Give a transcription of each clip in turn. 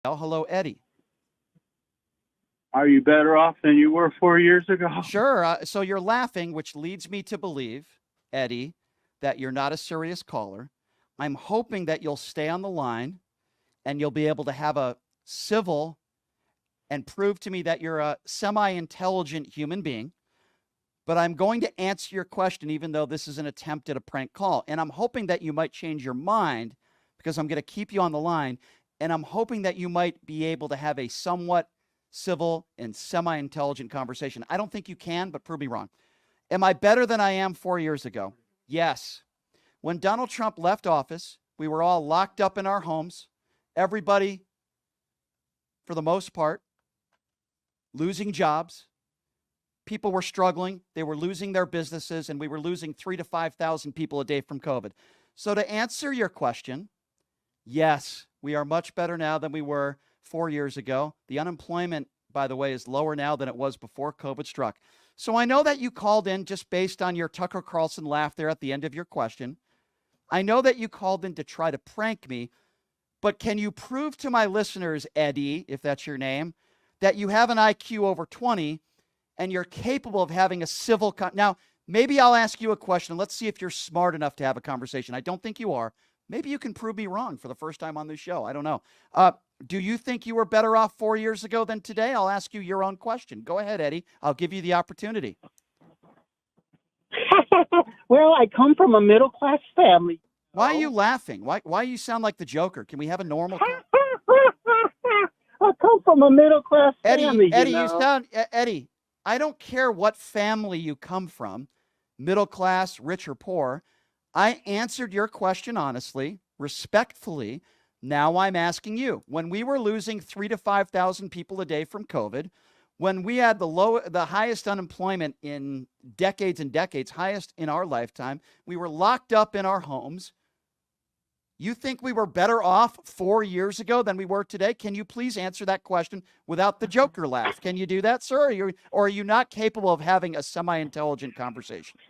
Hello, Eddie. Are you better off than you were 4 years ago? Sure. So you're laughing, which leads me to believe, Eddie, that you're not a serious caller. I'm hoping that you'll stay on the line and you'll be able to have a civil and prove to me that you're a semi intelligent human being. But I'm going to answer your question, even though this is an attempt at a prank call. And I'm hoping that you might change your mind because I'm going to keep you on the line. And I'm hoping that you might be able to have a somewhat civil and semi intelligent conversation. I don't think you can, but prove me wrong. Am I better than I am 4 years ago? Yes. When Donald Trump left office, we were all locked up in our homes. Everybody, for the most part, losing jobs. People were struggling. They were losing their businesses, and we were losing 3,000 to 5,000 people a day from COVID. So to answer your question, yes, we are much better now than we were 4 years ago. The unemployment, by the way, is lower now than it was before COVID struck. So I know that you called in just based on your Tucker Carlson laugh there at the end of your question. I know that you called in to try to prank me, but can you prove to my listeners, Eddie, if that's your name, that you have an IQ over 20 and you're capable of having a civil now, maybe I'll ask you a question. Let's see if you're smart enough to have a conversation. I don't think you are. Maybe you can prove me wrong for the first time on this show. I don't know. Do you think you were better off 4 years ago than today? I'll ask you your own question. Go ahead, Eddie. I'll give you the opportunity. Well, I come from a middle-class family. Why are you laughing? Why you sound like the Joker? Can we have a normal I come from a middle-class family. Eddie, you sound Eddie. I don't care what family you come from, middle class, rich or poor. I answered your question honestly, respectfully. Now I'm asking you. When we were losing 3,000 to 5,000 people a day from COVID, when we had the highest unemployment in decades and decades, highest in our lifetime, we were locked up in our homes. You think we were better off 4 years ago than we were today? Can you please answer that question without the Joker laugh? Can you do that, sir? Or are you not capable of having a semi-intelligent conversation?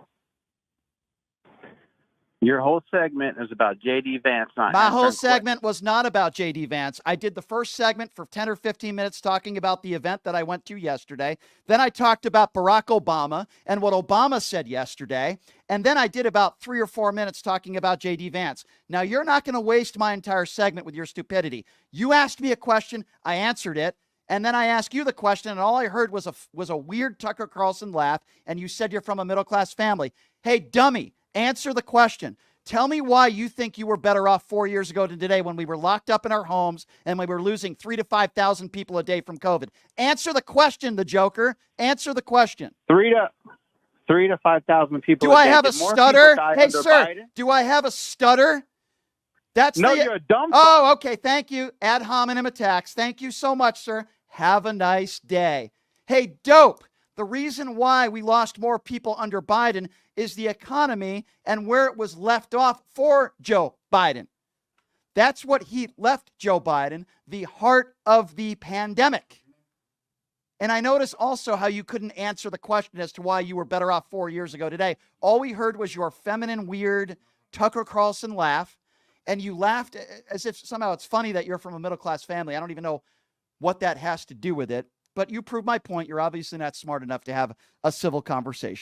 Your whole segment is about J.D. Vance. My whole segment was not about J.D. Vance. I did the first segment for 10 or 15 minutes talking about the event that I went to yesterday. Then I talked about Barack Obama and what Obama said yesterday. And then I did about 3 or 4 minutes talking about J.D. Vance. Now, you're not going to waste my entire segment with your stupidity. You asked me a question. I answered it. And then I asked you the question, and all I heard was a weird Tucker Carlson laugh, and you said you're from a middle-class family. Hey, dummy. Answer the question. Tell me why you think you were better off 4 years ago than today when we were locked up in our homes and we were losing 3,000 to 5,000 people a day from COVID. Answer the question, the Joker. Answer the question. 3,000 to 5,000 people. Do I have a stutter? Hey, sir, Biden? do I have a stutter? You're a dumb. Oh, okay. Thank you. Ad hominem attacks. Thank you so much, sir. Have a nice day. Hey, dope. The reason why we lost more people under Biden is the economy and where it was left off for Joe Biden. That's what he left Joe Biden, the heart of the pandemic. And I notice also how you couldn't answer the question as to why you were better off 4 years ago today. All we heard was your feminine, weird Tucker Carlson laugh. And you laughed as if somehow it's funny that you're from a middle-class family. I don't even know what that has to do with it. But you proved my point. You're obviously not smart enough to have a civil conversation.